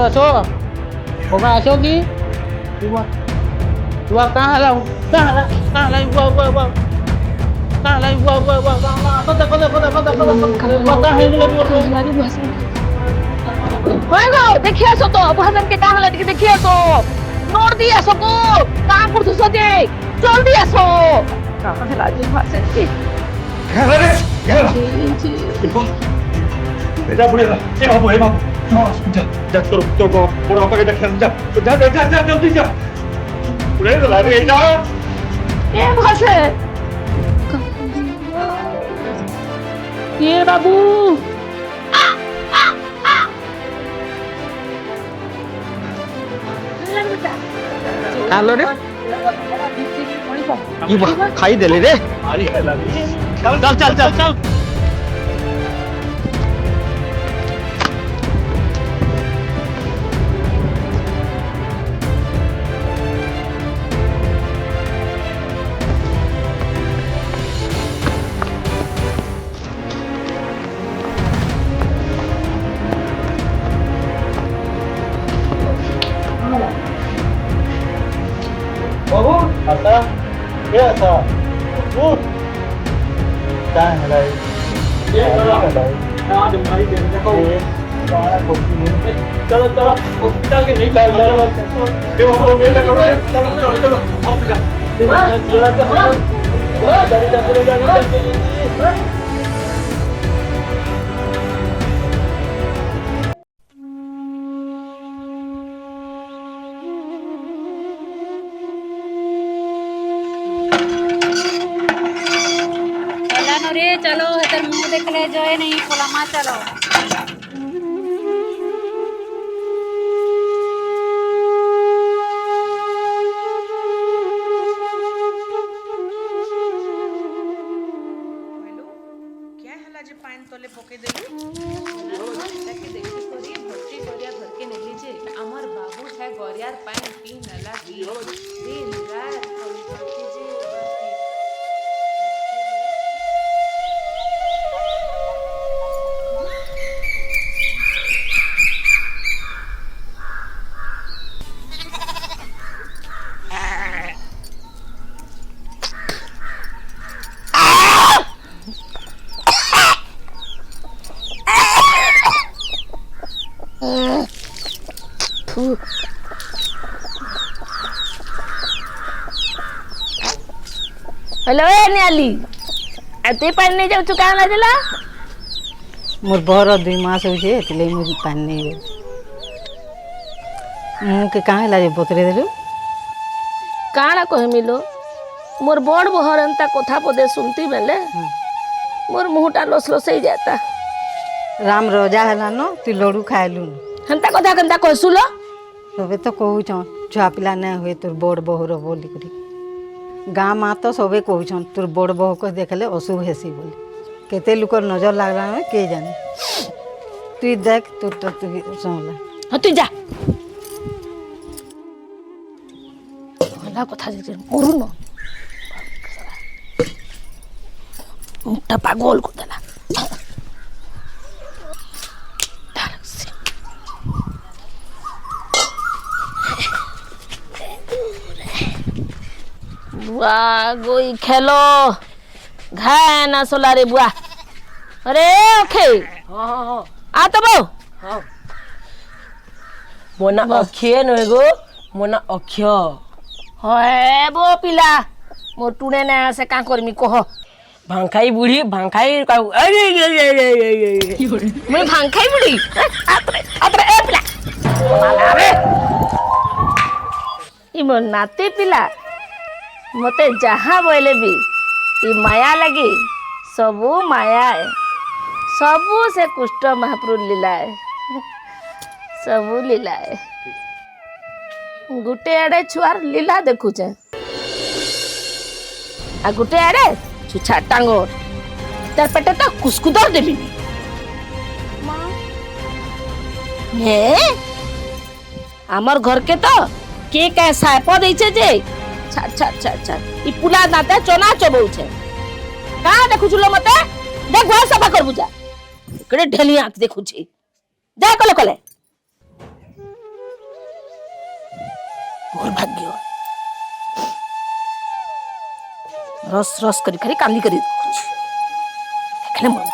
असो ओमा असो की बुआ कहाँ हला कहाँ हला बुआ कहाँ हला बुआ कहाँ है गो देखि आसो तो भाजन के कहाँ लटके देखि आसो नोट दी आसो को काम कर दो जे जल्दी आसो कहाँ है राजू भाषण की बेटा बुढ़े ये बाबू जा जा तो बुढ़ा पापा के खेल जा जल्दी जा बुढ़े तो लागे जा ए भाषण ये बाबू हेलो रे ये खाई दे ले रे चल चल चल चल बाबू आता ये आता उठ क्या है भाई ये ना भाई देखो चलो चलो हॉस्पिटल के नहीं चलो ये बाबू मेरे को चलो चलो हॉस्पिटल चलो इधर मुंह देख ले जो है नहीं खोला माँ चलो क्या हला जे पानी तले पके देली ताके देखि करी भर्ती करिया घर के नेली जे हमर बाबू है गरियार पानी पी न लागी दिन रात खाली भर्ती जे हेलो ए न्याली एते पानी नहीं जाऊ काहे लागला मोर बहर 2 मास हो जे एतले मोर पानी नहीं मु के काहे लाजे बतरे देलु काना कह मिलो मोर बड़ बहर अंता कथा पदे सुनती बेले मोर मुहटा लस लस ही जाता राम रोजा हला न तू लडू खाइलु हंता कथा कंता कहसुलो तबे तो कहू छुआ पिला नहीं हुए तोर बड़ बहुर बोली करी गाँ माँ तो सबे कहून तोर बड़ बहु को देखले अशुभ हेसी बोली केते लोक नजर लागला में के जाने तू देख तोर तो तू सुनला हाँ तू जा भला कथा जे मरु न मुटा पागल को देला बुआ गोई खेलो घाय ना सोला रे बुआ अरे ओखे हाँ आ तो बो हाँ मोना अखिए नहे गो मोना अख्य होए बो पिला मो टुने ना से का करमी कह भांखाई बुढ़ी भांखाई का अरे मैं भांखाई बुढ़ी आतरे आतरे ए पिला अरे ई मो नाती पिला मते जहाँ बोले भी ई माया लगी सबू माया है सबू से कुष्ठ महाप्रभु लीला है सबू लीला है गुटे आड़े छुआर लीला देखुचे आ गुटे आड़े छुछा टांगोर तार पेटे तो कुस्कुदर देबी हे आमर घर के तो के का साप दैछे जे छा छा छा छा ई पुला नाते चना चबौ छे का देखु छुलो मते देख घर सफा कर बुझा इकडे ढेली आंख देखु छी जा कले कले मोर भाग्य रस रस करी खाली कांदी करी देखले मोर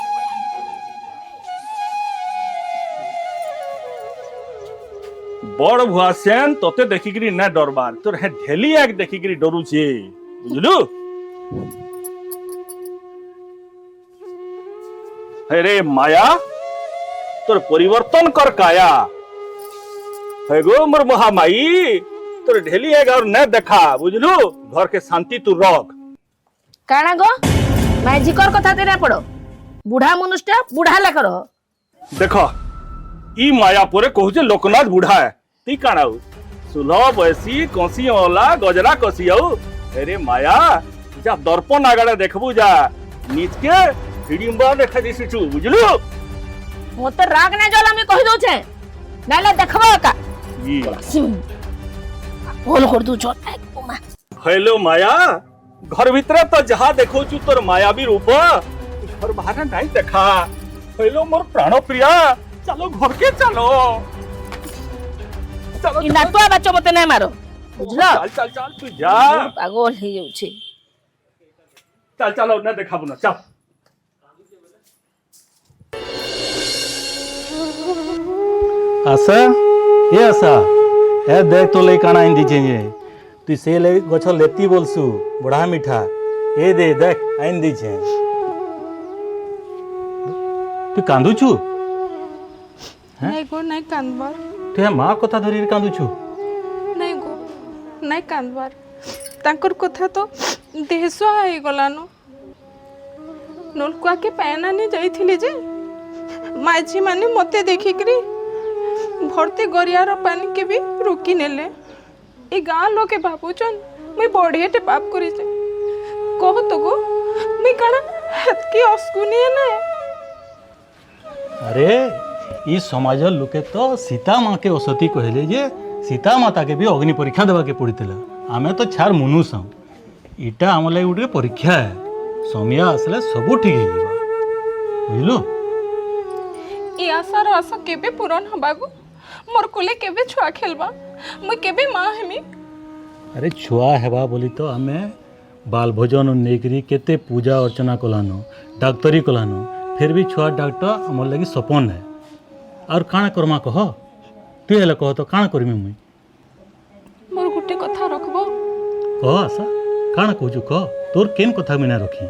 बड़ भुआसेन तोते देखिकरी ना डरबार तोर हे ढेली एक देखिकरी डरुछे बुझलु। अरे माया तोर परिवर्तन कर काया है गो मोर महामाई तोर ढेली एक और न देखा बुझलु। घर के शांति तू रख। काना गो माइजी कर कथा तेरा पड़ो बुढ़ा मनुष्य बुढ़ा ले करो देखो ई मायापुरे कहूचे लोकनाथ बुढ़ा है ती काणाऊ सुलह बयसी कसी ओला गजरा कसी आऊ। अरे माया जा दर्पण आगड़े देखबू जा नीच के हिडिंबा देखा दिसुछु बुझलु। मोते राग ना जोला मैं कहि दउ छे नाले देखबो का जी बोल कर दू छोटा उमा हेलो माया घर भीतर तो जहा देखोछु तोर मायावी रूप घर बाहर नहीं देखा। हेलो मोर प्राण प्रिया चलो घर के चलो चलो इ नातुआ बच्चो मते नहीं मारो बुझलो। चल चल चल तू जा पागल हे जाउ छे चल चलो ना देखाबू ना चल। आशा ये आशा ए देख तो लई काना आइन दीछे तू से ले गछ लेती बोलसु बड़ा मीठा ए दे देख आइन दीछे तू कांदुछु नहीं गो नहीं कांदबार तू माँ कथा धरी कांदुछु नहीं गो नहीं कांदबार तांकर कथा तो देहसुआ हो गलानो नलकुआ के पैना नहीं जाइथिले जे माझी माने मते देखिकरी भरते गरियार पानी के भी रोकी नेले ए गाँ लोके भाबुचन मुई बढ़ियाटे पाप करी जे कह तो गो मुई काना हतकी अस्कुनी ना अरे ई समाज लोके तो सीता माँ के असती कहले जे सीता माता के भी अग्नि परीक्षा देवा के पड़ीला आमे तो छार मनुष्य इटा आम लगे गोटे परीक्षा है समय आसले सब ठीक है बुझलु। ए आशार आशा केबे पूरण हबागो मोर कोले केबे छुआ खेलबा मुई केबे माँ हेमी। अरे छुआ हेबा बोली तो आमे बाल भोजन नेकरी केते पूजा अर्चना कलानो डाक्तरी कलानो फिर भी छुआ डॉक्टर आम लगी सपन है और काण करमा कह तु हेले कह तो काण करमी मुई मोर गुटे कथा रखबो कह आशा काण कहूचु कह तोर केन कथा बिना रखी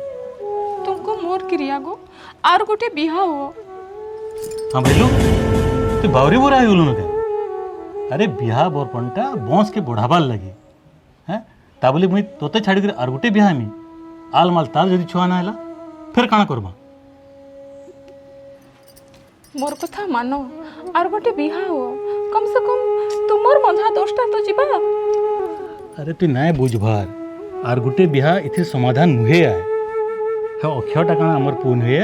तुमको मोर क्रिया गो आर गुटे बिहा हो। हाँ भैलू तू बावरी बुरा हो के अरे बिहा बरपनटा बंश के बढ़ाबार लगे हैं ता बोली मुई तोते छाड़ी कर आर गुटे बिहा मी आल माल ताल जदि छुआ ना हैला फिर काण करबा मोर कथा मानो आर गोटे बिहा हो कम से कम तुमर बंधा दोषटा तो जीवा। अरे तू नाय बुझभार आर गुटे बिहा इथे समाधान नुहे आए है अक्षयटा काण आमर पु नुहे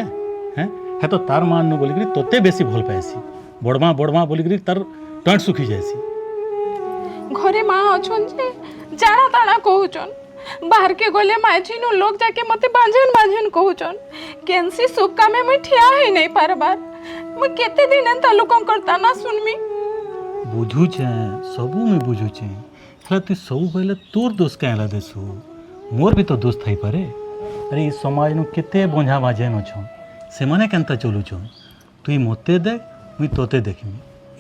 हैं है तो तार मान न बोलिकरी तोते बेसी भल पाएसी बड़मा बोलिकरी तार टंट सुखी जाएसी। घरे माँ अछन जे जाना ताना कहउचन बाहर के गले माझी नु लोग जाके मते बांझन कहउचन केनसी सुख कामे मैं ठिया ही नहीं पारबार मैं केते दिन एंता लोकन करता ना सुनमी बुझुचे सबू मैं बुझुचे हला तू सब पहले तोर दोस्त कहला देसु मोर भी तो दोस्त थाई पारे। अरे इस समाज नु केते बोझा बाजेन अछन से माने केनता चलुछन तू मते देख मुई तोते देखमी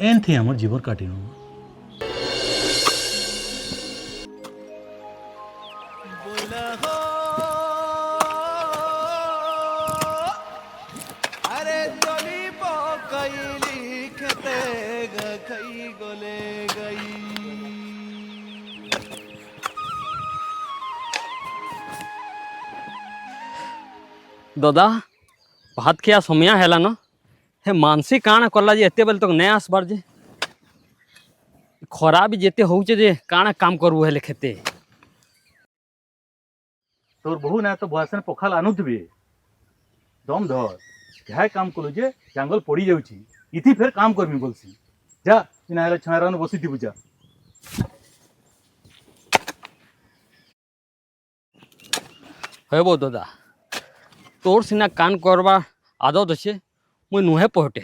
एन थी हमर जीवन काटिनु। दादा भात खिया समय है न हे मानसी काण करला जे एते बेल तक नहीं आसबार जे खरा भी जेते होउचे जे काण काम करबो हेले खेते तोर बहु ना तो भयासन पखाल आनुथबे दम धर क्या काम कलु जे जंगल पड़ी जाउची इथि फिर काम करमी बोलसी जा इना हेले छारान बसी दिबु जा। हेबो दादा तोर सिना कान करवा आदत अच्छे मुई नुहे पहटे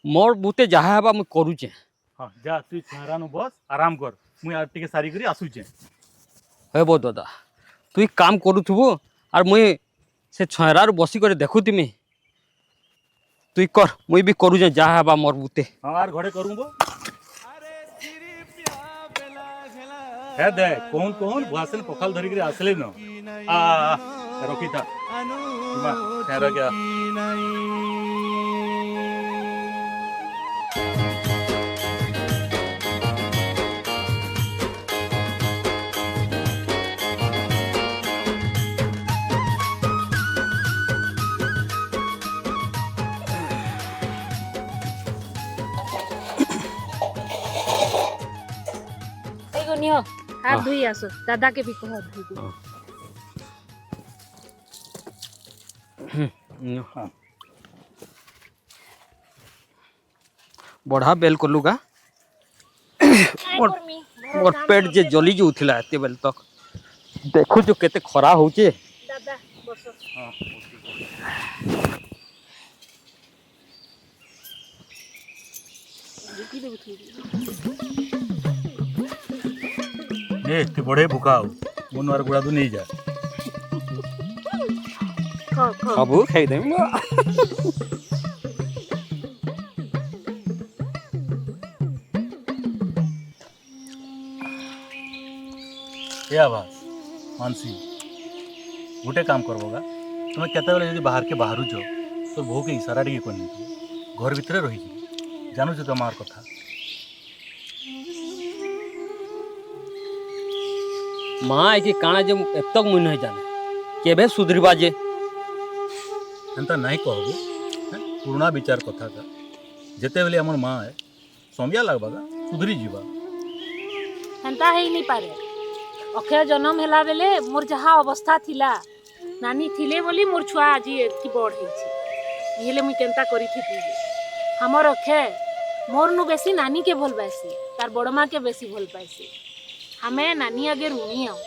मोर बुते जहा हेबा मुई करूचे। हां जा तू छारान बस आराम कर मुई आ टिके सारी करी आसुचे। हे बो दादा तुई काम करूथबो आर मुई से छयरार बसी करे देखुतिमी तुई कर मुई भी करू जे जा हेबा मोर बुते। हाँ यार घरे करूँगो। हे दे कौन कौन भाषण पखाल धरी करे आसले न आ रखी था मां ठहरा क्या एगो नियो हाथ धोई आसो दादा के भी कहो धोई दे। हाँ बढ़ा बेल कलुगा मोर पेट जे जली जो उथिला एते बेल तक देखु जो केते खरा होचे। दादा बसो। हाँ ए ते बड़े भूखा हो मुनवार गुड़ा तो नहीं जा खाओ खाओ। खाबू खाई दे ए आवाज मानसी गोटे काम करबोगा तुम केते बेले यदि बाहर के बाहरु जो तो भो के इशारा टिके करनी घर भितरे रही जानू छ तमार कथा माँ कि काना जे अब तक मुई नहीं जाने केबे सुधरबा जे एंता नहीं कहबो पुराना विचार कथा का जेते बेले हमर माँ है समया लगबागा सुधरी जीवा हेंता है नहीं पारे अक्षय जन्म हेला बेले मोर जहा अवस्था थिला नानी थिले बोली मोर छुआ आज एतकी बड़ हेछि हेले मुई केनता करी थी हमर अक्षय मोर नु बेसी नानी के भल पाइसी तार बड़ माँ के बेसी भल पाइसी हमें नानी आगे ऋणी हूँ।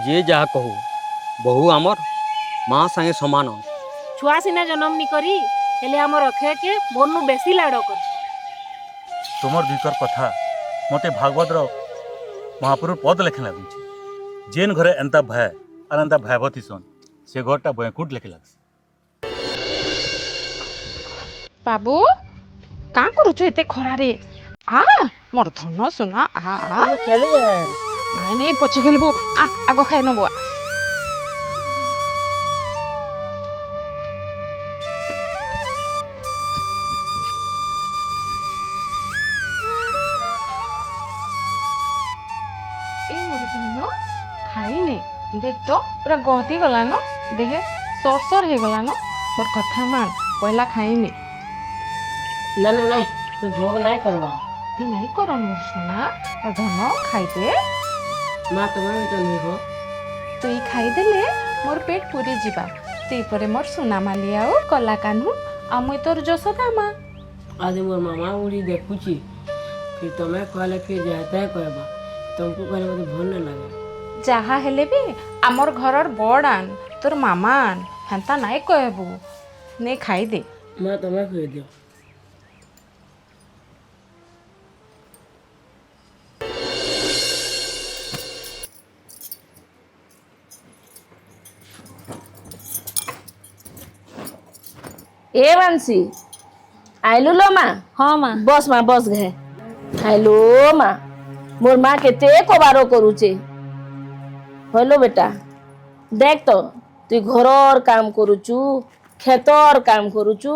जे जहा कहू बहु आमर माँ संगे समान हो छुआ सिना जन्म नी करी हेले हमर अक्षय के मोर नु बेसी लाड़ कर तुमर भीतर कथा मते भागवत रो महापुरुष पद लेखे लगुच जेन घरे एंता भय और एंता भयभती सन से घरटा बैकुंठ लेखे लग बाबू का करूछ एते खरा रे आ मोर धन सुना आ नहीं नहीं पछे खेलबो आ आगो खाइ नबो ए मोर धन खाइने देख तो पूरा गहती गला न देखे सरसर हे गला न मोर कथा मान पहला खाइने ना ना ना तू भोग नहीं करवा ती नहीं कर मोर सोना धन खाइते माँ तुम्हें तो नहीं हो तुई खाइदेले मोर पेट पूरी जीवा ती परे मोर सोना माली आउ कला कान्हू आ मुई तोर जसोदा माँ आज मोर मामा उड़ी देखुची फिर तुम्हें कहले फिर जाता है कहबा तुमको कहले मते भल न लगे जहा हेले भी आमर घरर बड़ आन तोर मामा आन हेंता नाई कहबू ने खाई दे माँ तुम्हें कह दियो ए मानसी आइलू लो माँ हाँ माँ बस माँ बस गए आइलो माँ मोर माँ केते कबारो करूचे हेलो बेटा देख तो तु घरर काम करूचु खेतर काम करूचु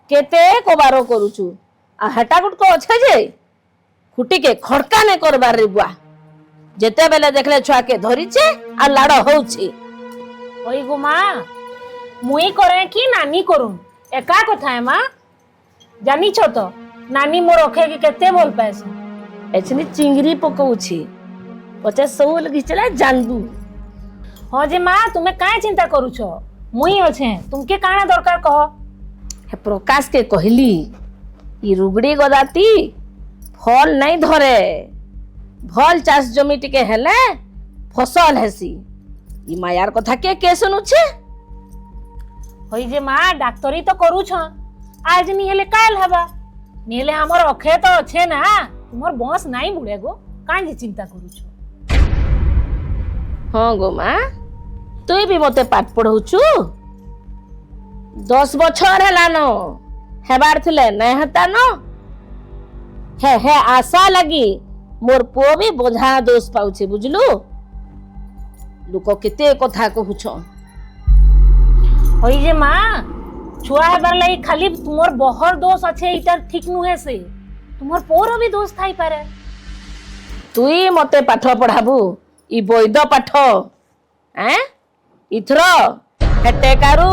केते कबारो करूचु आ हेटा गुटको अच्छे जे खुटी के खड़का ने करबार रे बुआ जेते बेले देखले छुआ के धरिचे आ लाड़ होउचे ओई गो माँ मुई करे कि नानी करूँ एका कथा है माँ जानी छो तो नानी मोर अक्षय के केते भल पाएस एछनी चिंगरी पकौछि पचे सौल घिचला जानबू हाँ जे माँ तुम्हें काहे चिंता करू छो मुई अच्छे तुमके काना दरकार कह हे प्रकाश के कहली ई रुगड़ी गदाती फल नहीं धरे भल चाष जमी टिके हेले फसल हेसी ई मायार कथा के सुनुछे होई जे माँ डाक्टरी तो करू छो आज नहीं हेले काल हबा नहीं हेले हमर अक्षय तो अच्छे ना तुमर बंस नहीं बुड़े गो କାହିଁକି ଚିନ୍ତା କରୁଛୁ? ହଁ ଗो ମା ତୁଇ ବି ମତେ ପାଠ ପଢଉଛୁ 10 বছর হেলান হেবার ଥିଲେ ନାଇଁ ହେତା ନ ହେ ହେ ଆଶା ଲାଗି মোর ପୁଅ ବି ବୋଝା ଦୋଷ ପାଉଛି ବୁଝଲୁ। ଲୋକ କେତେ କଥା କହୁଛ। হই যে মা ছুয়া হেবার লাগি খালি তোমার বহর দোষ আছে এটা ঠিক নুহে সে তোমার পোর भी দোষ থাই পারে। তুই মতে পাঠ পঢ়াবু ই বৈদ পাঠ ইଥର ହେଟେକାରୁ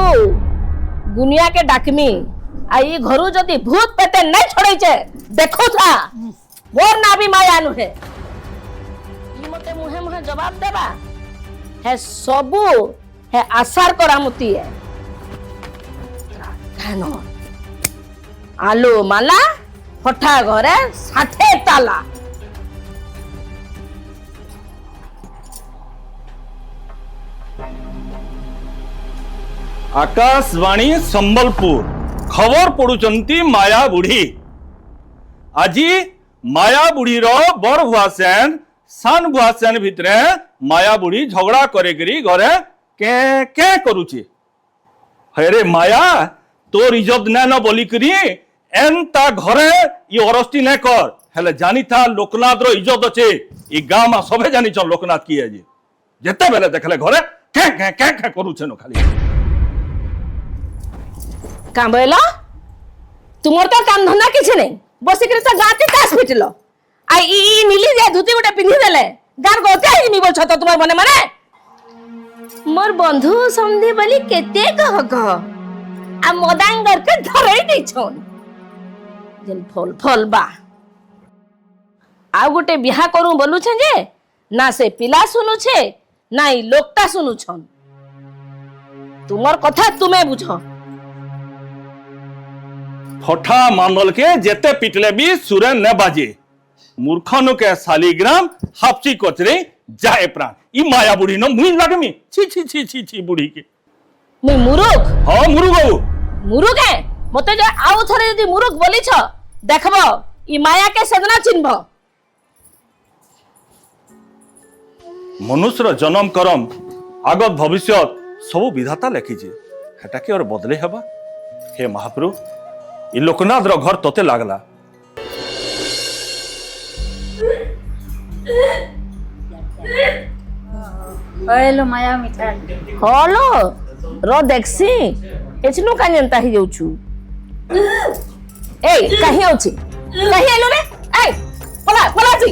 गुनिया के डाकमी आई घरू जदि भूत पेते नहीं छोड़े छे देखो था मोर ना भी माया नुहे ई मते मुहे मुहे जवाब देबा है सबू है आसार करामुती है खानो आलू माला फटा घरे साथे ताला। आकाशवाणी संबलपुर खबर पढ़ुचंती माया बुढ़ी। आज माया बुढ़ी रो बर भुआ सेन सान भुआ सेन भितरे माया बुढ़ी झगड़ा करे करी घरे के करूची। हेरे माया तोर इज्जत न बोली करी एनता घरे ये अरस्ती न कर हेले जानी था लोकनाथ रो इज्जत अच्छे ई गाँव में सबे जानी चल लोकनाथ की है जी जेते बेले देखले घरे के करूचे न खाली का बोला तुमर तो काम धंधा किछ नहीं बसिकरी तो गाती तास पिटलो आ ई नीली जे धुती गोटे पिंधी देले गार गोते हिमी बोल छ तो तुमर मने मने मोर बंधु समधी बली केते कह आ मदांगर के धरई दै छोन जन फल बा आ गोटे बिहा करू बोलू छ जे ना से पिला सुनु छे ना ई लोकटा सुनु छन तुमर कथा तुमे बुझो। फटा मानल के जेते पिटले भी सुरे न बाजे मूर्खनु के शालिग्राम हापची कोचरे जाए प्राण ई माया बुढ़ी न मुई लागमी छी छी छी छी छी बुढ़ी के मुई मुरुख हां मुरुगो मुरुख है मते जे आउ थरे यदि मुरुख बोली छ देखबो ई माया के सजना चिन्हबो। मनुष्यर जन्म करम आगत भविष्य सब विधाता लिखी जे हेटा के और बदले हबा। हे महाप्रभु ई लोकनाथ रो घर तोते लागला हेलो माया मिठा हलो रो देखसी एचनु का जनता ही जाउछु ए कहि आउछि कहि आलो रे ए पला जी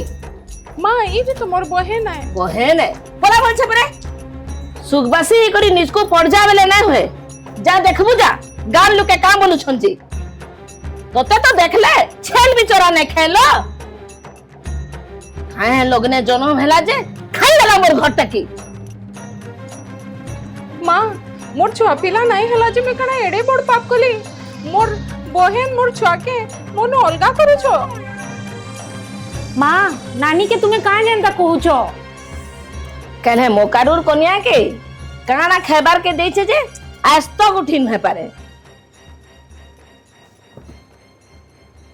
माँ ये भी तुम्हार बहन है। बहन है पला बोल छ परे सुगबासी करी निजको पड़ जावेले नै होए जा देखबु जा गान लोके काम बोलु छंजी तोते तो देखले छेल बिचरा ने खेलो हां लोग ने जन्म हैला जे खाई गला मोर घर टकी। माँ मोर छुआ पिला नहीं हला जे मैं कना एड़े बड़ पाप कली मोर बहन मोर छुआ के मोन अलगा करू छो। माँ नानी के तुम्हें कहाँ जानता कहू छो कने मोकारूर कन्या के काना खेबार के देई छे जे आज तक उठिन है पारे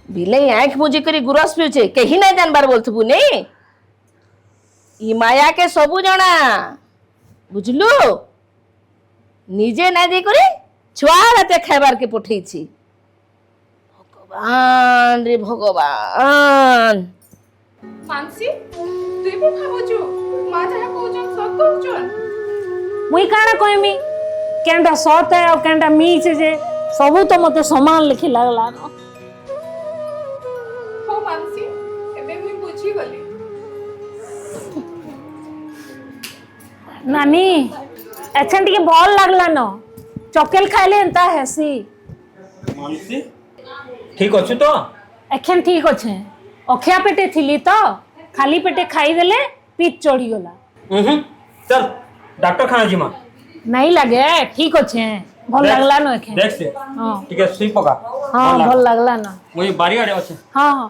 बिले आंख बुझी करी गुरस पिउछे कहीं नहीं जानबार बोलथबु नहीं ई माया के सबु जाना बुझलु निजे नहीं दे करी छुआ राते खेबार के पठई छी। भगवान रे भगवान मानसी तुई भी भाबो छु माँ जहा कहउछन सब कहउछन मुई काना कहमी केंटा सत है और केंटा मीच जे सबू तो मते समान लिखि लागला न। हो मानसी एबे मुई बुझी गली। नानी एछन टिके भल लागला न चॉकलेट खाइले एंता हेसी मानसी ठीक अछि तो एखन ठीक अछि अखिया पेटे थिली तो खाली पेटे खाई देले पीत चढ़ी गला। चल डॉक्टर खाना जीमा नहीं लगे ठीक अछि भल लागला न एखन देख से हां ठीक है सुई पका हां भल लागला न मुई बारी आड़े अछि हां हां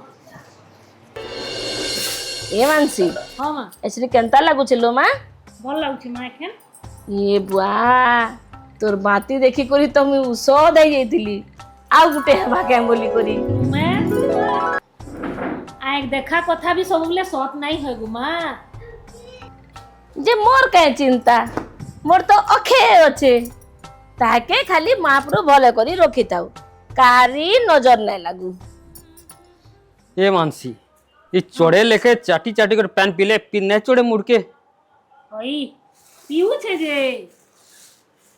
ए मानसी हां मां एसरी केंता लागु छलो मां भल लागछि मां एखन ये बुआ तोर बाती देखी करी तो मैं उसो दे जाइतिली आ गुटे हवा के बोली करी मैं आई माइक देखा कथा भी सब बेले सत नहीं है गो माँ जे मोर कहीं चिंता मोर तो अखे अच्छे ताके खाली महाप्रभु भले करी रखी थाउ कारी नजर नहीं लागू। ए मानसी ये चढ़े लेके चाटी चाटी कर पैन पीले नहीं चढ़े मुड़ के ओई पीऊ छे जे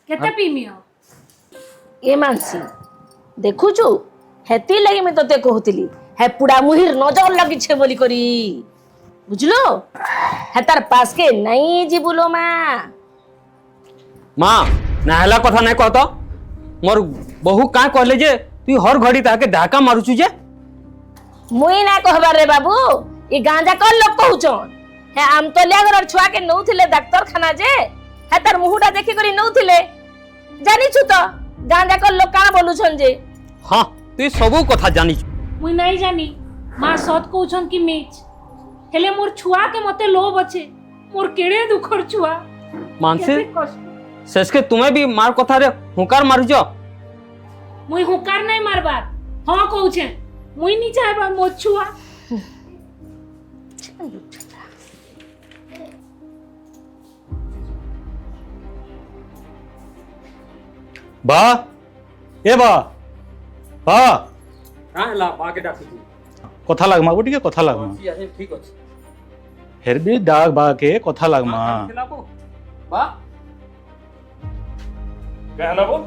केते पीमियो ए मानसी देखु छु हेती लगी मैं तोते कहूतिली हे पुड़ा मुहिर नजर लगी छे बोली करी बुझलो हे तार पास के नहीं जीबुलो माँ नहला कथा नहीं कहत मोर बहु का कहले जे तू हर घड़ी ताके ढाका मारुचु जे मुई ना कहबार रे बाबू ई गांजा कर लोग कहउचन हे आम तलिया घर छुआ के नउथिले डाक्टर खाना जे हे तार मुहुटा देखि करी नउथिले जानि छु तो गांजा कर लोग का बोलुछन जे हाँ तू सबू कथा जानी मुई नहीं जानी माँ सत कहउछन कि मीच हेले मोर छुआ के मते लोभ अच्छे मोर केड़े दुखर छुआ मानसी केते कष्ट शेष के तुम्हें भी मार कथा रे हुकार मारुच मुई हुकार नहीं मारबार हाँ कहउछे मुई नी चाहबा मोर छुआ बा ए बा बा का हला बाके डाकू कथा लागमा गोटी के कथा लागमा ठीक अछि हेर भी डाक बा के कथा लागमा बा कहला बोल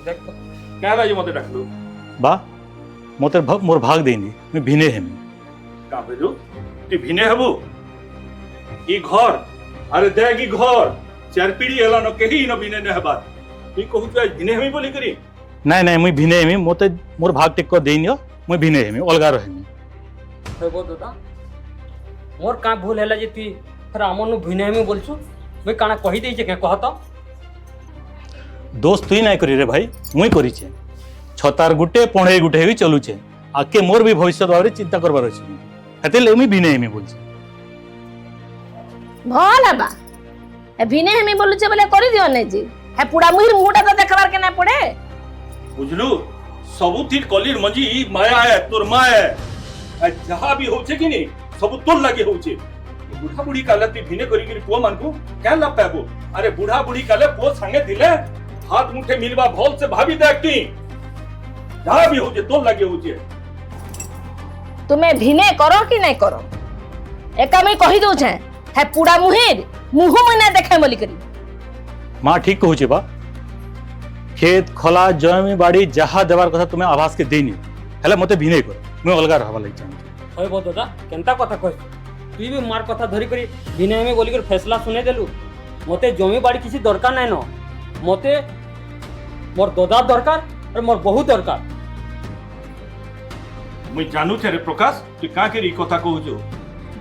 देख कहला ये मते डाकलु बा मोर भाग देनी मैं भिने हेमी का भेलु तू भिने हबु ई घर अरे देख ई घर चार पीढ़ी हला न केही न भिने न हबा तू कहू तू आज भिने हमी बोली करी नहीं नहीं मुई भिने हेमी मोर भाग टेक कर देनियो मुई भिने हेमी अलगा रहेमी हेबो दादा मोर का भूल हैला जे तू फिर हमनु भिने में बोलछु मैं काना कहि देई जे के कहत दोस्त तुई नहीं करी रे भाई मुई करी छे छतार गुटे पढ़े गुटे भी चलू छे आके मोर भी भविष्य बारे चिंता करबार अछि हेते ले मुई भिने हेमी बोल छे भला बा ए भिने हमी बोलु छे बोले करी दियो नै जी हे पुड़ा मुहिर मुहुटा तो देखबार के ना पड़े बुझलु सबु ठीक कलीर मंजी ई माया है तोर माया है जहां भी होछे कि नहीं सब तोर लागे होछे बुढ़ा बुढ़ी काले ती भिने करी करी पुआ मानकू क्या लाभ पाबो अरे बुढ़ा बुढ़ी काले पुआ संगे दिले हाथ मुठे मिलवा भोल से भाभी देखती जहां भी होछे तोर लागे होछे तुम्हें भिने करो कि नहीं करो एका मैं कहि दउ छे हे पुड़ा मुहिर मुहु में ना देखे बोली करी माँ ठीक कहू छे बा खेत खला जमी बाड़ी जहा देवार कथा तुम्हें आवास के देनी हेले मते भिने कर मैं अलगा रहबा लागि चाहू होय बो दादा केनता कथा कह तू भी मार कथा धरी करी भिने में बोली कर फैसला सुने देलु मते जमी बाड़ी किसी दरकार नहीं न मते मोर दादा दरकार और मोर बहु दरकार मुई जानू छे रे प्रकाश तू का के री कथा कहू जो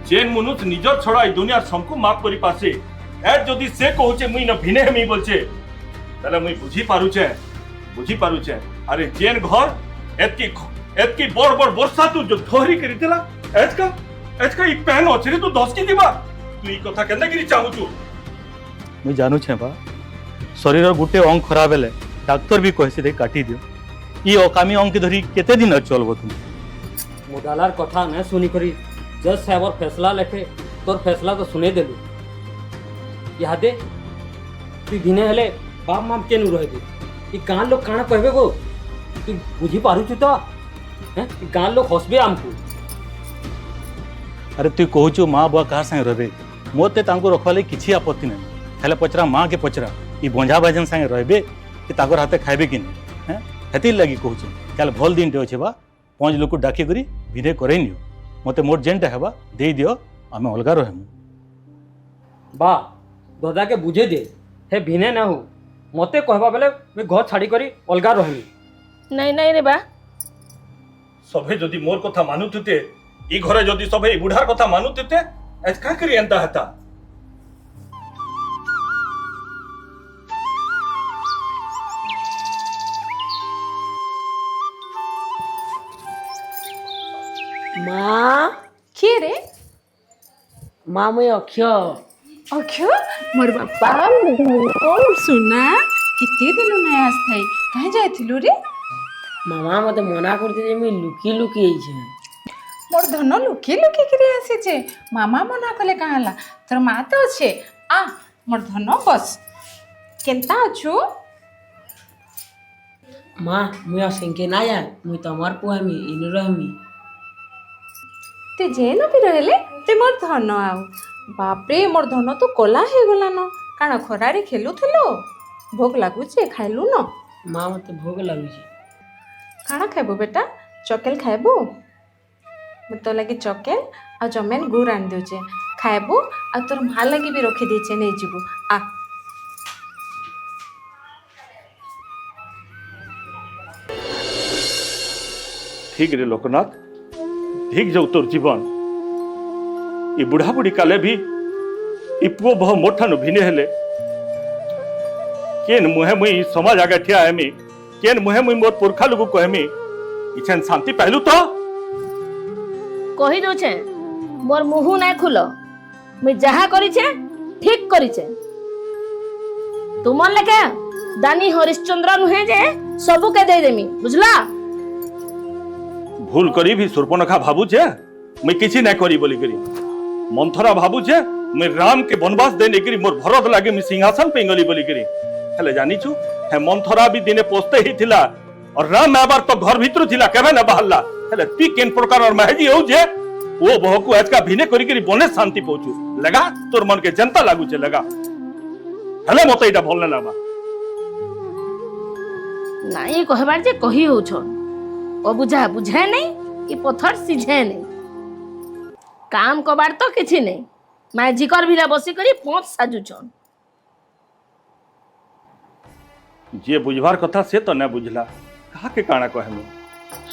जेन मनुष्य निजर छड़ा ई दुनिया सबको माफ करी पासे ए जदी से कहू छे मुई न भिने हमी बोल छे तले मुई बुझी पारू छे अरे जेन घर एतकी बड़ बड़ वर्षा तू जो धोरी करी देला एतका ई पेन अछि रे तू धसकी दिबा तू ई कथा केंदा करी चाहू छु मुई जानू छे बा शरीर गुटे अंग खराब हेले डाक्टर भी कहसी दे काटी दियो ई अकामी अंग के धरी केते दिन चलबो तुम मुदालार कथा न सुनी करी जज साहब फैसला लेखे तोर फैसला तो सुने देलु यादे तू भिने हेले बाप माम केनु रहबे ई गां लोग काना कहबे गो तू बुझी पारू छु तो हैं ई गां लोग हसबे हमको अरे तू कहू छु माँ बुआ कहा संगे रहबे मोते तांको रखवाले किछि आपत्ति नहीं हेले पचरा माँ के पचरा ई बंझा बाजन संगे रहबे कि ताकर हाथे खाइबे कि नहीं हैं हेती लगी कहू छु काल भल दिन टे अछि बा पांच लोग डाकी करी भिने करे नियो मते मोर जेनटा हेबा दे दियो आमे अलगा रहमु बा दादा के बुझे दे हे भिने ना हो मते कहबा बेले मैं घर छाड़ी करी अलगा रहमी नहीं नहीं रे बा सभे जदी मोर कथा मानुतते ई घरे जदी सभे ई बुढ़ार कथा मानुतते एज का करी एंता हता माँ किए रे माँ मैं अक्षय अक्षय मोर बापा कौन सुना कितने दिन नहीं आस्थाई कहीं जाइथिलु रे मामा मते मना करते जे मैं लुकी लुकी आई छे मोर धन लुकी लुकी करी आसीचे मामा मना कले कहाँ ला तोर माँ तो अच्छे आ मोर धन बस केंता अछु माँ मुझे सेंके ना यार मुझे तमार पुआमी इन रहमी ते जेन भी रहले ते मोर धन आउ बापरे मोर धन तो कला हे गला न काना खरारे खेलुथिलो भोग लागुचे खाइलु न माँ मत भोग लगुच काना खाइबो बेटा चकेल खाइबो मैं तो लगे चकेल आ जमेन गुड़ आन देउचे खाइबो आ तोर माँ लगे भी रखी देचे नहीं जीबो आ ठीक रे लोकनाथ ठीक जाऊ तोर जीवन ई बुढ़ा बुढ़ी काले भी ई पुओ बहु मोठन भिने हेले केन मुहे मुई समाज आगे ठिया हेमी केन मुहे मुई मोर पुरखा लोग कहमी इछन शांति पहलू तो कही दउछे मोर मुंह ना खुल मैं जहा करिछे ठीक करिछे तुमन लेके दानी हरिश्चंद्र नुहे जे सबू के दे देमी बुझला भूल करी भी सुर्पनखा भाबू छे मैं किसी नहीं करी बोली करी मंथरा भाबू छे मैं राम के वनवास देने करी मोर भरत लागे मैं सिंहासन पे गली बोली करी हेले जानी छु हे मंथरा भी दिने पोस्ते ही थिला और राम आबार तो घर भीतर थिला केबे न बाहरला हेले ती केन प्रकार और महजी हो जे वो बह को आज का भिने करी करी बने शांति पहुंचू लगा तोर मन के जनता लागू छे लगा हेले मते इटा बोलने लागा नाई कहबार जे कही हो छ अबुझा बुझे नहीं कि पत्थर सिझे नहीं काम कबार तो किछि नहीं मैं जिकर भिला बसी करी पोंछ साजु छन जे बुझवार कथा से तो न बुझला कहा के काना कहमे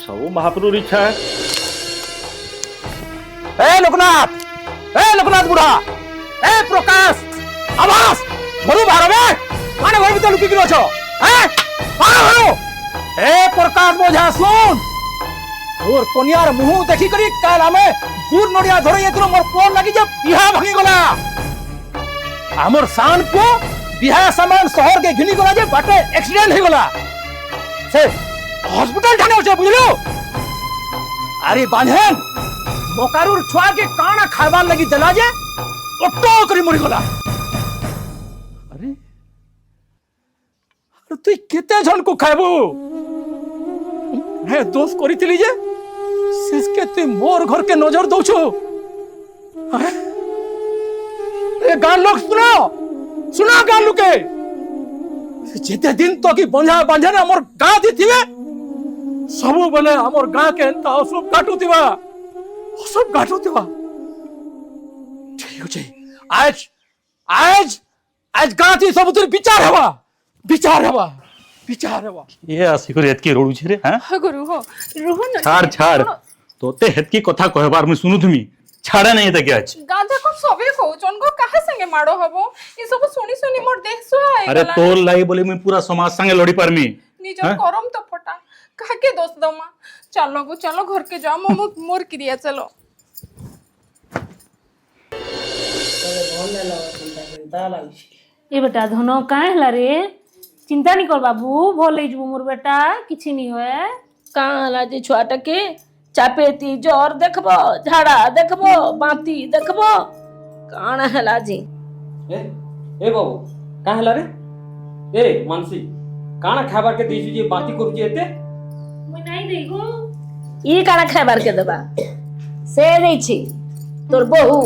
सब महाप्रभु इच्छा है ए लोकनाथ बुढ़ा ए प्रकाश आवाज घरू बाहर में माने घर भीतर लुकी गिरो छो हैं बाहर ए प्रकाश बोझा सुन और कोनियार मुंह देखी करी काल हमें गुड़ नड़िया धरे एतरो मोर कोन लागि जे बिहा भागी गला हमर शान को बिहा सामान शहर के घिनी गला जे बाटे एक्सीडेंट हो गला से हॉस्पिटल जाने होचे बुझलो अरे बांधन मोकारुर छुआ के काना खाइबार लगी जला जे ओटो करी मरि गला अरे तु केते जन को खाइबो हे दोस्त करितली जे सिसके तु मोर घर के नजर दउछो ए गान लोग सुनो गान लोग के जेते दिन तो की बंधा बांधे ना हमर गां दिथिबे सब बेले हमर गां के एंता सब काटुतिबा ठीक छै आज गां थी सब तुर विचार हेबा ये आसी कर एतकी रोडू छे रे हां गुरु हो रोहन छाड़ तोते हेतकी कथा कहबार में सुनु तुमी छाड़ा नहीं त आज गांधा को सबे कहउचन को काहे संगे माडो हबो ई सब सुनी मोर देह सुहाय अरे तोर लाई बोले मैं पूरा समाज संगे लड़ी परमी निजर करम तो फटा काहे के दोस्त दमा चलो घर के जाओ मोर क्रिया चलो ए बेटा धन काहे हला रे चिंता नहीं कर बाबू भल हो जबू मोर बेटा किछि नहीं होए कहाँ हला जे छुआटा के चापेती ज्वर देखबो झाड़ा देखबो बांती देखबो काना हला जी ए बाबू का हला रे ए मानसी काना खाबार के देजु जे बाती करू जे एते मुई नहीं देगो ई काना खाइबार के देबा से नै छी तोर बहू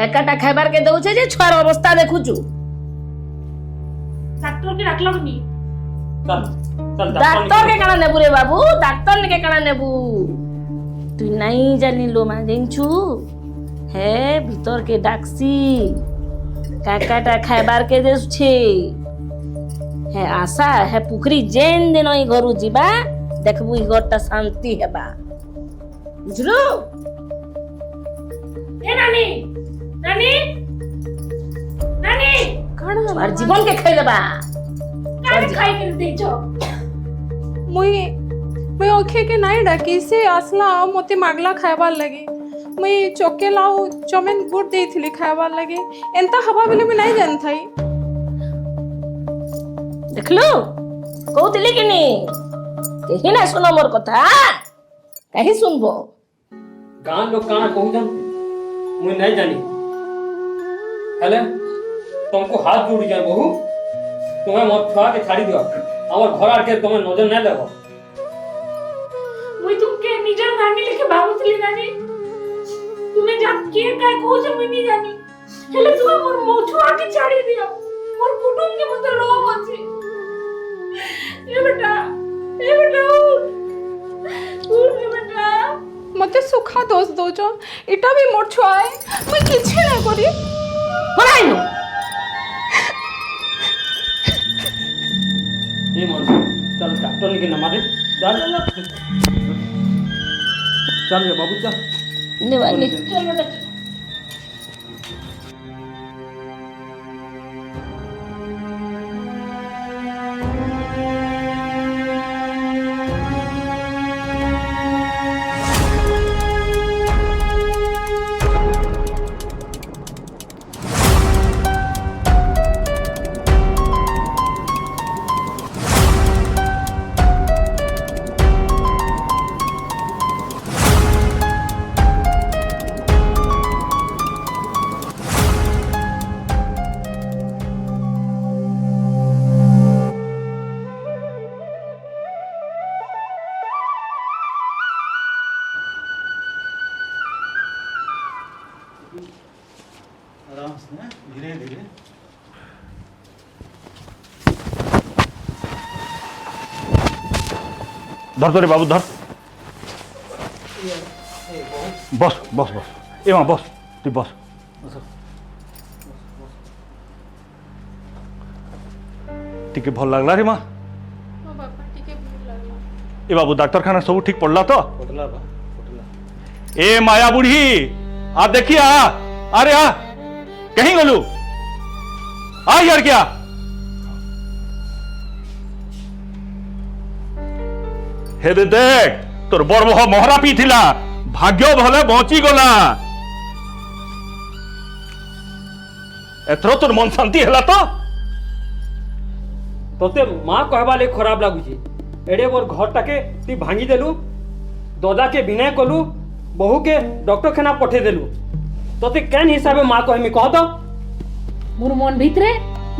एकाटा खाइबार के दउ छे जे छुआर अवस्था देखुचू डॉक्टर के डाकलो नी चल डॉक्टर के काना नेबू रे बाबू डॉक्टर के काना नेबू तू नहीं जानी लो मा देंचू हे भीतर के डाक्सी काकाटा खाइबार के देउ छे हे आशा हे पुखरी जेन दिन ई घरु जीबा देखबू ई घरटा शांति हेबा बुझलो ए नानी नानी नानी काना हमार जीवन के खाइ लेबा काहे खाई के दे जो मुई ओखे के नाई डाकी से आसला मोते मागला खाइबार लगी मुई चोके लाओ चमेन गुड़ देइथिली खाइबार लगी एंता हवा बेले में नहीं जान थाई देखलो कहतिली कि नी कहीं ना सुनो मोर कथा कहीं सुनबो गाँ लोग काना कहूछन मुई नहीं जानी हेले तुमको हाथ जोड़ जाए बहू तुम्हें मोर छुआ के छाड़ी दियो और घर आके तुम्हें नजर नहीं देबो मुई तुमके निजा नानी लेके भाबुतली नानी तुम्हें जा के काय कहूछ मुई नहीं जानी हेले तुम मोर मोछुआ के छाड़ी दियो मोर कुटुंब के मत लोग अछि ए बेटा उठ बेटा मते सुखा दोष दोजो इटा भी मोर छुआए मैं किछि ना करी बनाइनो ये मन चल डॉक्टर लेके नमा दे चल चल रे बाबू चल निवानी चल बेटा आराम से धीरे धीरे धर तो रे बाबू धर बस बस बस ए मां बस तू बस टिके भल लागला रे मां ए बाबू डॉक्टर खाना सब ठीक पड़ला तो ए माया बुढ़ी आ देखिए अरे आ कहीं गलू आ यार क्या हे दे देख तोर बड़ बह मोहरा पी थिला भाग्य भले बची गला एथरो तोर मन शांति हैला तो तोते माँ कहबा ले खराब लागुची एडे मोर घर टाके ती भांगी देलु दादा के विनय कलु बहू के डॉक्टर खाना पठे देलु तोते केन हिसाबे माँ कहमी कह तो मोर मन भितरे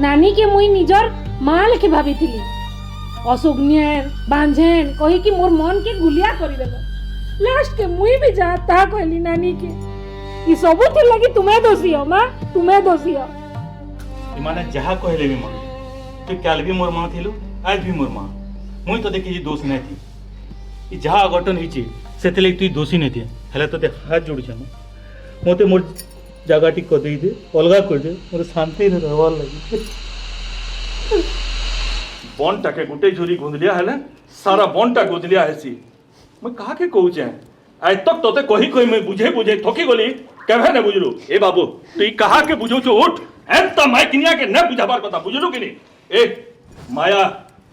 नानी के मुई निजर माँ लेके भाबिथिली असुग्नेन बांझेन कही कि मोर मन के गुलिया करी देलो लास्ट के मुई भी जा ता कहली नानी के ई सब थी लगी तुम्हें दोषी हो माँ तुम्हें दोषी हो माने जहा कहले भी मां तू काल भी मोर मां थिलु आज भी मोर मां मुई तो देखि दोष नहीं थी ई जहा अघटन हिची सेतले तू दोषी नहीं थी हेले तो हाथ जोड़ छ मोते मोर जगह टी को दे दे अलगा कर दे मोर शांति रे रहवार लगी बन टाके गुटे झुरी गुंदलिया हेले सारा बन टा गुंदलिया हेसी मैं कहा के कहू छे आज तक तोते कही कही मैं बुझे बुझे थकी गली केभे ने बुझलु ए बाबू तू ई कहा के बुझौ छ उठ एत मैं किनिया के न बुझाबार कथा बुझलु कि नहीं ए माया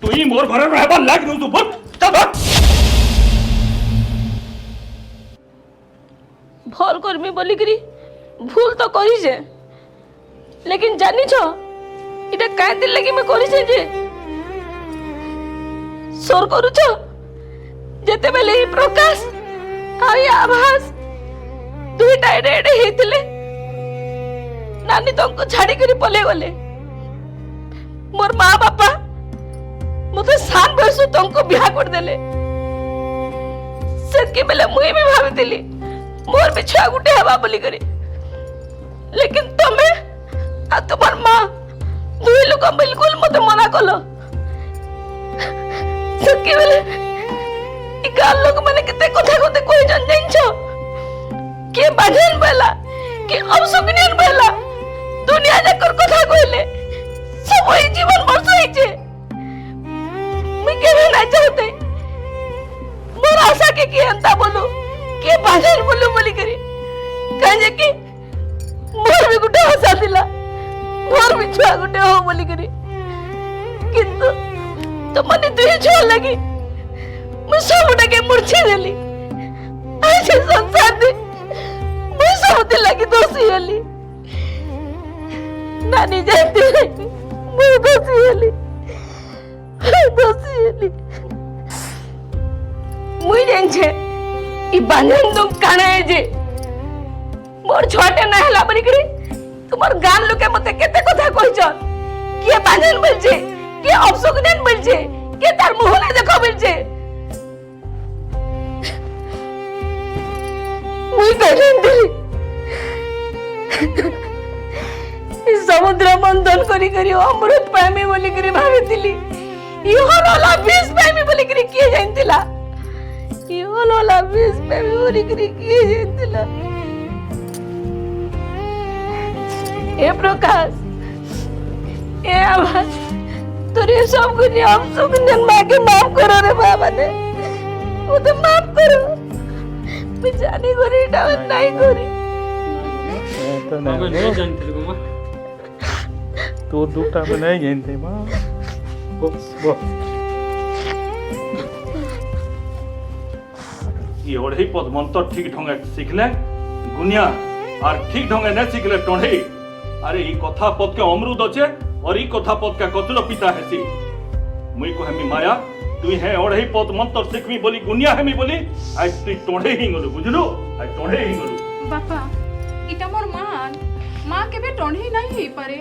तू ई मोर घरे रहबा लाग नु तू बट चल बट भल करमी बोली करी भूल तो करी जे लेकिन जानी छो इटा काय दिल लगी मैं करी जे सोर करू छो जेते बेले ही प्रकाश आई आभास दुईटा एडे एडे हेतिले नानी तुमको छाड़ी करी पले गले मोर माँ बापा मुझे सान बयसु तुमको बिहा कर देले सेतके बेले मुई भी भाबी दिली मोर भी छुआ गुटे हवा बोली करी लेकिन तमे आ तुम्हार माँ दुई लोग बिल्कुल मते मना कलो सेतके बेले ई गाल लोग माने केते कथा कते कोई जन जाइन छो के बाजन बेला के अवसुगनियन बेला दुनिया जाकर कथा कहले सब ही जीवन वर्ष होइछे मैं केबे ना चाहते मोर आशा के अंता बोलू के बाजन बोलू बोली करी कहे कि मोर भी गुटे हसा दिला मोर भी छुआ गुटे हो बोली करी किंतु तो मने दुई छुआ लगी मैं सबटा के मूर्छे देली आज संसार दे मैं सब लगी दोषी हली नानी जानती है मैं दोषी हली मुई जान छे ई बांधन तुम काना है जे मोर छोटे ना हला बनी करी तुम्हार गान लोके मते केते कथा कहछन के बांधन बोल जे के अपसुगनेन बोल जे के तार मुंह ना देखो बोल जे मुई कहन दिली समुद्र मंथन करी करी अमृत पाइमी बोली करी भावितिली इहो नला विष पाइमी बोली करी किए जानतिला इहो नला विष पाइमी बोली करी किए जानतिला ए प्रकाश ए आवाज तोरे सब कुछ हम सुगंधन मां के माफ करो रे बाबा ने वो तो माफ करो बेचारी गोरी डाउन नहीं गोरी तो बाबू नहीं जानते लोग माँ तो दुखटा में नहीं जानते माँ ये ओढ़ी पद मंत्र ठीक ढंगे सीखले गुनिया और ठीक ढंगे न सीखले टोढ़ी अरे ई कथा पद के अमृत अच्छे और ई कथा पद का कचरो पिता है मुई को हमी माया तू है ओढ़ी पद मंत्र सीखमी बोली गुनिया हमी बोली आज तू टोढ़े ही गलु बुझलु आज टोढ़े ही गलु बापा इटा मोर मां केबे टोढ़ी नहीं हेई पारे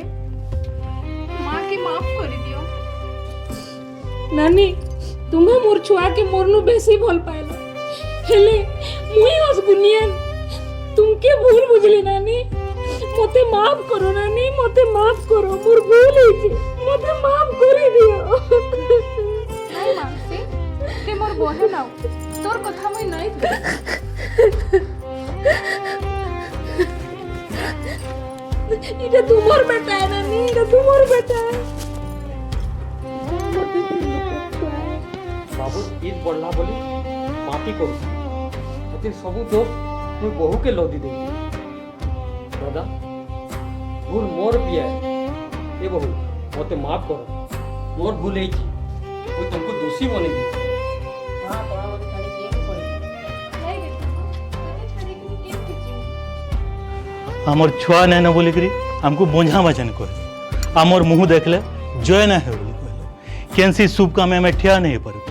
मां के माफ कर दियो नानी तुम्हें मोर छुआ के मोरनु बेसी भल पाएला हेले मुई हस गुनियन तुमके भूल बुझली नानी मते माफ करो नानी मते माफ करो मोर भूल होई मते माफ कर दियो नहीं मानसी ते मोर बहे नाउ तोर कथा मुई नहीं इटा तुमर बेटा है नानी इटा तुमर बेटा है बाबू ईद बढ़ला बोली माफी करू अति सबू दोष मुझे बहु के लदी दे दादा भूल मोर भी है ये बहु मते माफ करो मोर भूल है वो तुमको दोषी बने दी हाँ तोरा मते खाली केक पड़े आमर छुआ नहीं ना बोली करी हमको बोझा वचन कर आमर मुंह देखले जय ना है बोली कहले कैंसी शुभ काम में ठिया नहीं पर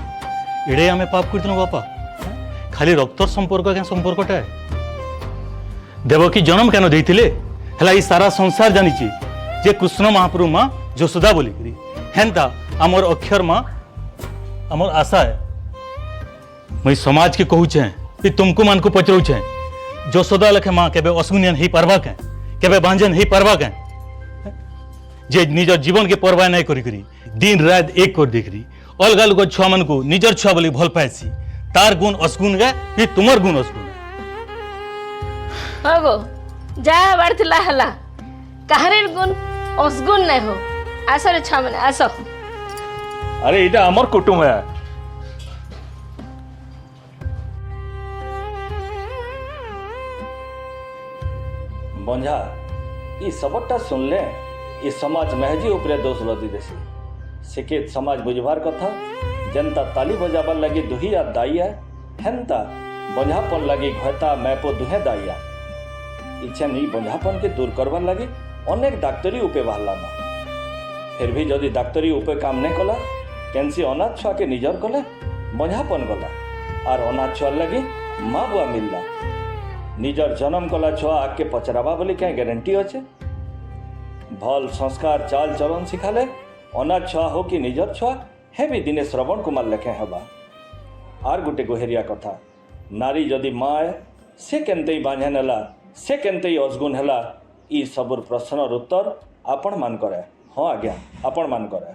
एड़े हमें पाप करते बापा खाली रक्तर संपर्क क्या संपर्कटा है देवकी जन्म क्या देते हला ई सारा संसार जानी जे कृष्ण महाप्रभु माँ यशोदा बोली करी हेन्ता आमर अक्षर माँ आमर आशा है मैं समाज के कहूँ कि तुमको मान को पचरऊ यशोदा लखे माँ केबे असुनियन ही पारवा के केबे बांझन ही पारवा के जे निजर जीवन के परवाह नहीं करी करी दिन रात एक कर देखरी अलग अलग छुआ मन को निजर छुआ बोली भल पाएसी तार गुण असगुण गे कि तुमर गुण असगुण होगो जा बाड़थिला हला काहरेर गुण असगुण नहीं हो आसो रे छा माने आसो अरे इटा अमर कुटुंब है बंझा ई सबटा सुनले ई समाज महजी उपरे दोष लदी देसी शिक्षित समाज बुझवार कथा जनता ताली बजाबार लगी दुही आ दाई है हेन्ता बंझापन लगी घता मैपो दुहे दाइया इच्छन ई बंझापन के दूर करवार लगी अनेक डाक्तरी उपे बाहरला ना फिर भी जदि डाक्तरी उपे काम नहीं कला कैंसी अनाथ छुआ के निजर कले बंझापन गला और अनाथ छुआ लगी माँ बुआ मिलला निजर जन्म कला छुआ आके पचराबा बोली क्या गारंटी अच्छे भल संस्कार चाल चलन सिखाले अनाथ छुआ हो कि निजर छुआ हे भी दिने श्रवण कुमार लेखे हबा आर गुटे गोहेरिया कथा नारी जदि माँ से केनते बांझे नेला से केनते असगुण हैला ई सबुर प्रश्नर उत्तर आपण मान करे हाँ आज्ञा आपण मान करे।